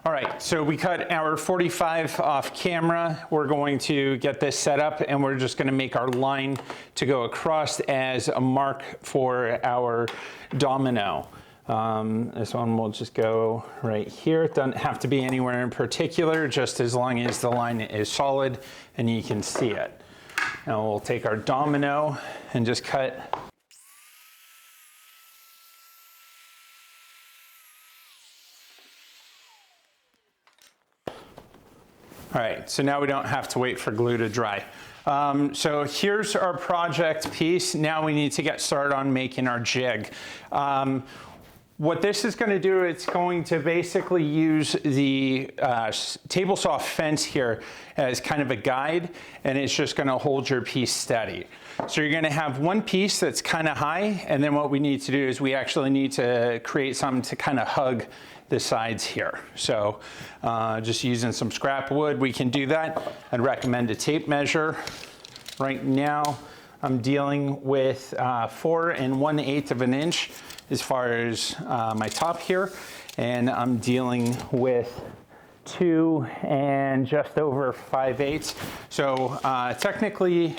All right, so we cut our 45 off camera. We're going to get this set up and we're just gonna make our line to go across as a mark for our domino. This one will just go right here. It doesn't have to be anywhere in particular, just as long as the line is solid and you can see it. Now we'll take our domino and just cut . All right, so now we don't have to wait for glue to dry. So here's our project piece. Now we need to get started on making our jig. What this is going to do, it's going to basically use the table saw fence here as kind of a guide, and it's just going to hold your piece steady. So you're going to have one piece that's kind of high, and then what we need to do is we actually need to create something to kind of hug the sides here. So just using some scrap wood, we can do that. I'd recommend a tape measure. Right now, I'm dealing with 4 1/8 of an inch as far as my top here, and I'm dealing with 2 and just over 5/8. So technically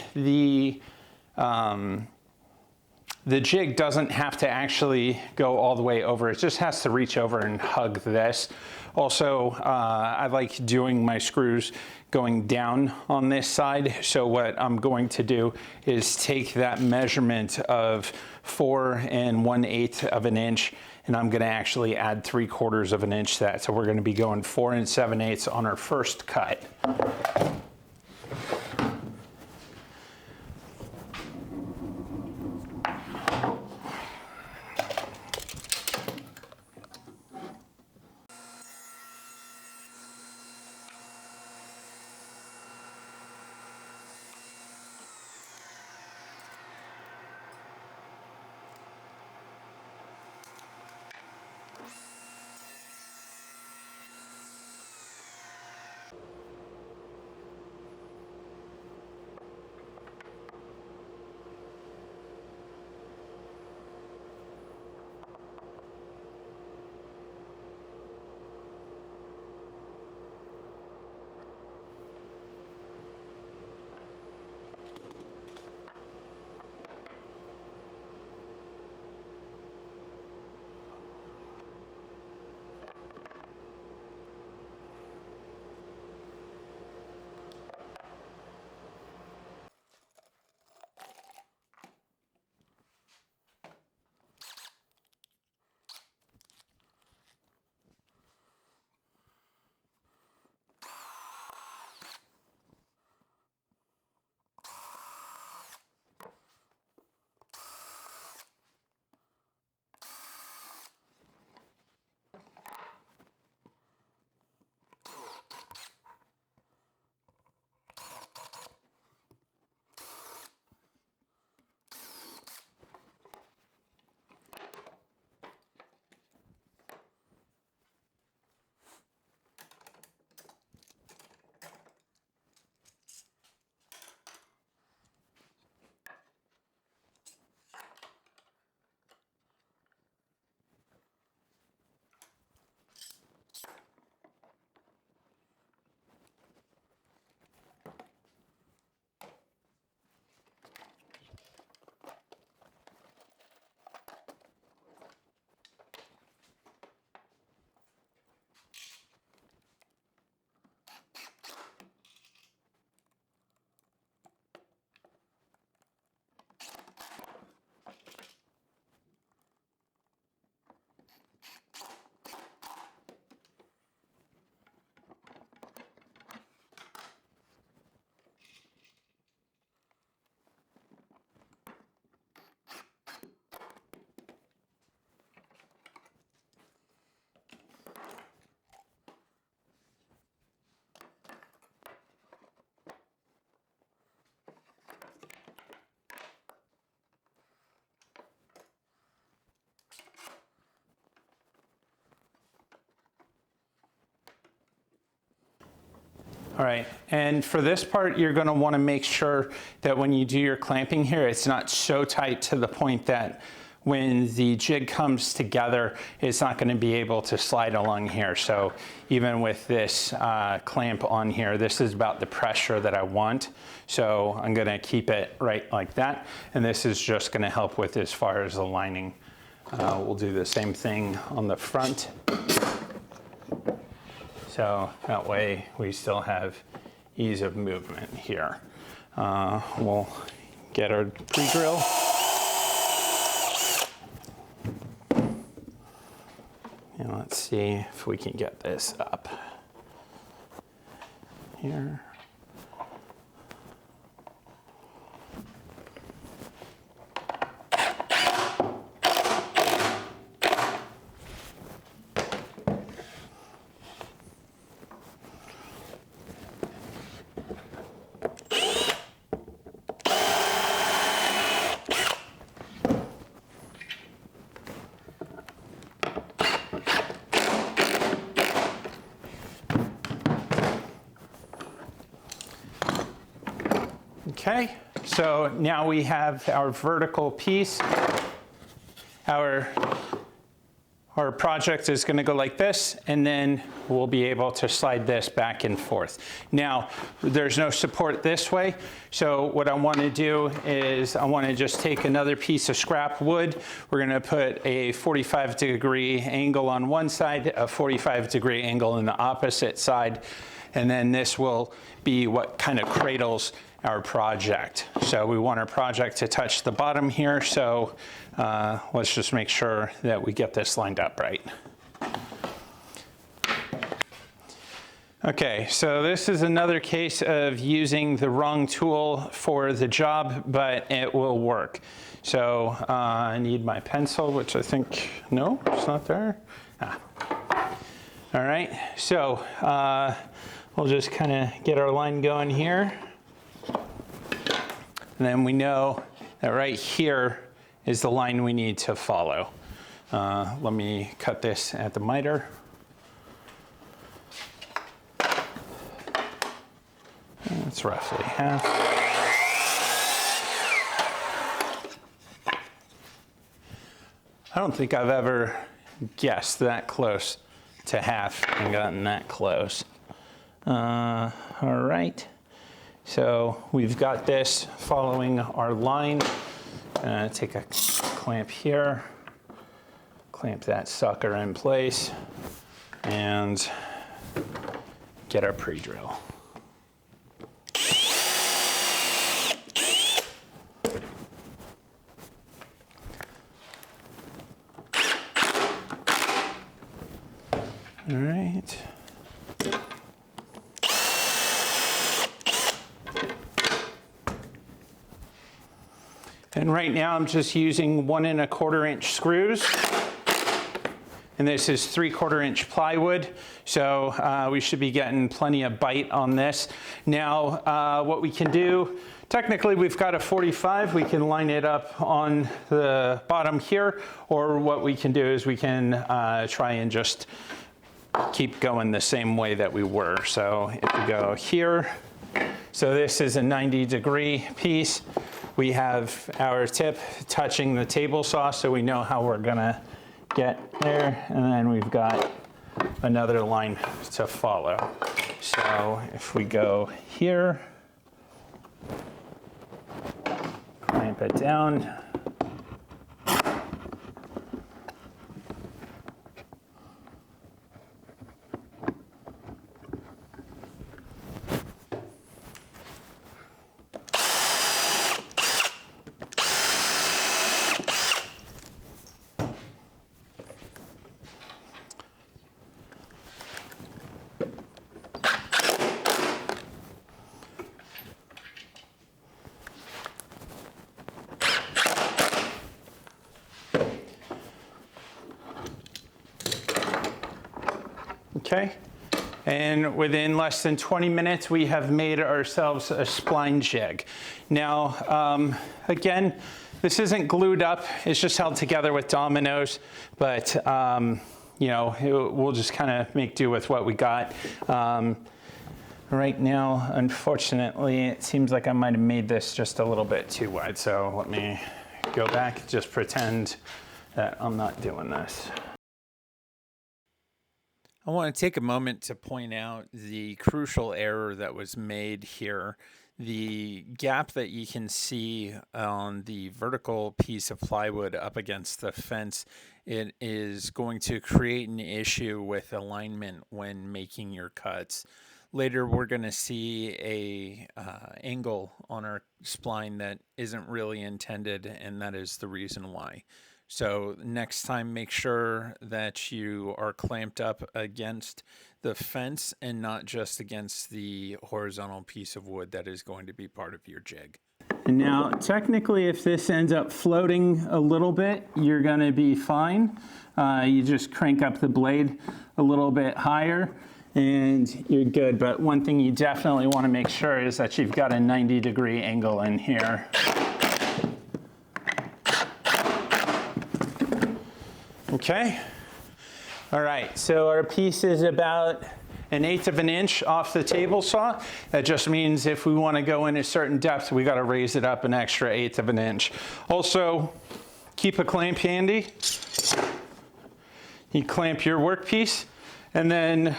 the jig doesn't have to actually go all the way over. It just has to reach over and hug this. Also, I like doing my screws going down on this side. So what I'm going to do is take that measurement of 4 1/8 of an inch, and I'm gonna actually add 3/4 of an inch to that. So we're gonna be going 4 7/8 on our first cut. All right, and for this part, you're gonna wanna make sure that when you do your clamping here, it's not so tight to the point that when the jig comes together, it's not going to be able to slide along here. So even with this clamp on here, this is about the pressure that I want. So I'm going to keep it right like that. And this is just going to help with as far as the lining. We'll do the same thing on the front. So that way we still have ease of movement here. We'll get our pre-drill. And let's see if we can get this up here. Okay, so now we have our vertical piece. Our project is going to go like this, and then we'll be able to slide this back and forth. Now, there's no support this way, so what I want to do is I want to just take another piece of scrap wood. We're going to put a 45-degree angle on one side, a 45-degree angle on the opposite side, and then this will be what kind of cradles our project. So we want our project to touch the bottom here, so let's just make sure that we get this lined up right. Okay, so this is another case of using the wrong tool for the job, but it will work. So I need my pencil, which I think, no, it's not there. All right, so we'll just kind of get our line going here. And then we know that right here is the line we need to follow. Let me cut this at the miter. That's roughly half. I don't think I've ever guessed that close to half and gotten that close. All right. So we've got this following our line. Take a clamp here, clamp that sucker in place, and get our pre-drill. All right. And right now I'm just using 1 1/4 inch screws. And this is 3/4 inch plywood. So we should be getting plenty of bite on this. Now what we can do, technically we've got a 45, we can line it up on the bottom here, or what we can do is we can try and just keep going the same way that we were. So if we go here, so this is a 90-degree piece. We have our tip touching the table saw, so we know how we're gonna get there. And then we've got another line to follow. So if we go here, clamp it down. Okay, and within less than 20 minutes, we have made ourselves a spline jig. Now, again, this isn't glued up, it's just held together with dominoes, but you know, we'll just kind of make do with what we got. Right now, unfortunately, it seems like I might have made this just a little bit too wide, so let me go back, just pretend that I'm not doing this. I want to take a moment to point out the crucial error that was made here. The gap that you can see on the vertical piece of plywood up against the fence, it is going to create an issue with alignment when making your cuts. Later, we're going to see a angle on our spline that isn't really intended, and that is the reason why. So next time, make sure that you are clamped up against the fence and not just against the horizontal piece of wood that is going to be part of your jig. And now, technically, if this ends up floating a little bit, you're going to be fine. You just crank up the blade a little bit higher and you're good. But one thing you definitely want to make sure is that you've got a 90-degree angle in here. Okay, all right, so our piece is about 1/8 of an inch off the table saw. That just means if we want to go in a certain depth, we got to raise it up an extra 1/8 of an inch. Also, keep a clamp handy. You clamp your workpiece and then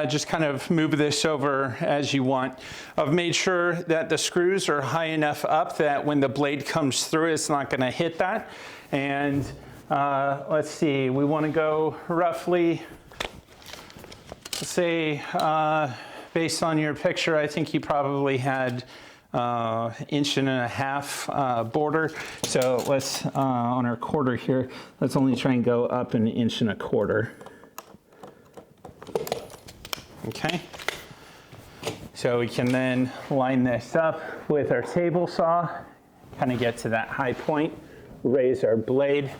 just kind of move this over as you want. I've made sure that the screws are high enough up that when the blade comes through, it's not going to hit that. And let's see, we want to go roughly, let's say, based on your picture, I think you probably had 1.5 inch border. So let's, on our quarter here, let's only try and go up 1.25 inches. Okay. So we can then line this up with our table saw, kind of get to that high point, raise our blade,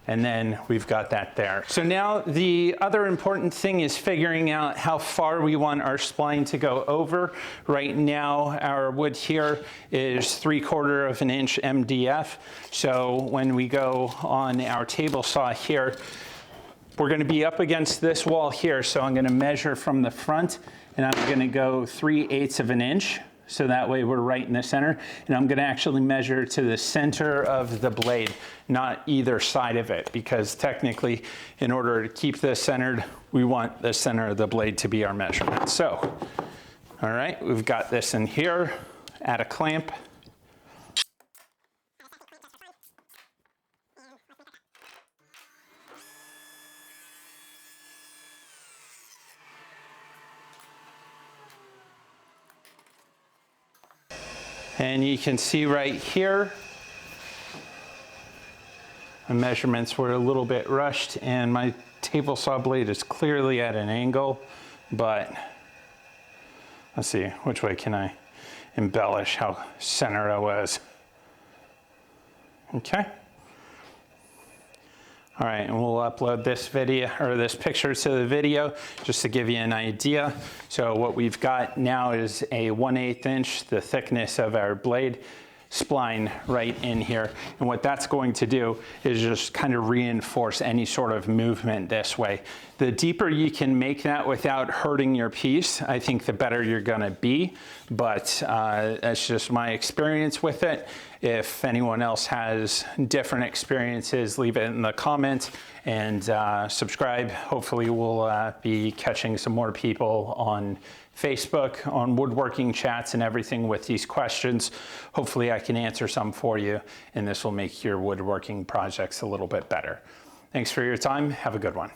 and then we've got that there. So now the other important thing is figuring out how far we want our spline to go over. Right now, our wood here is 3/4 inch MDF. So when we go on our table saw here, we're going to be up against this wall here. So I'm going to measure from the front and I'm going to go 3/8 of an inch. So that way we're right in the center. And I'm going to actually measure to the center of the blade, not either side of it, because technically in order to keep this centered, we want the center of the blade to be our measurement. So, all right, we've got this in here, add a clamp. And you can see right here, the measurements were a little bit rushed and my table saw blade is clearly at an angle, but let's see, which way can I embellish how centered I was? Okay. All right, and we'll upload this video or this picture to the video just to give you an idea. So what we've got now is a 1/8 inch, the thickness of our blade spline right in here. And what that's going to do is just kind of reinforce any sort of movement this way. The deeper you can make that without hurting your piece, I think the better you're gonna be. But that's just my experience with it. If anyone else has different experiences, leave it in the comments and subscribe. Hopefully we'll be catching some more people on Facebook, on woodworking chats and everything with these questions. Hopefully I can answer some for you and this will make your woodworking projects a little bit better. Thanks for your time. Have a good one.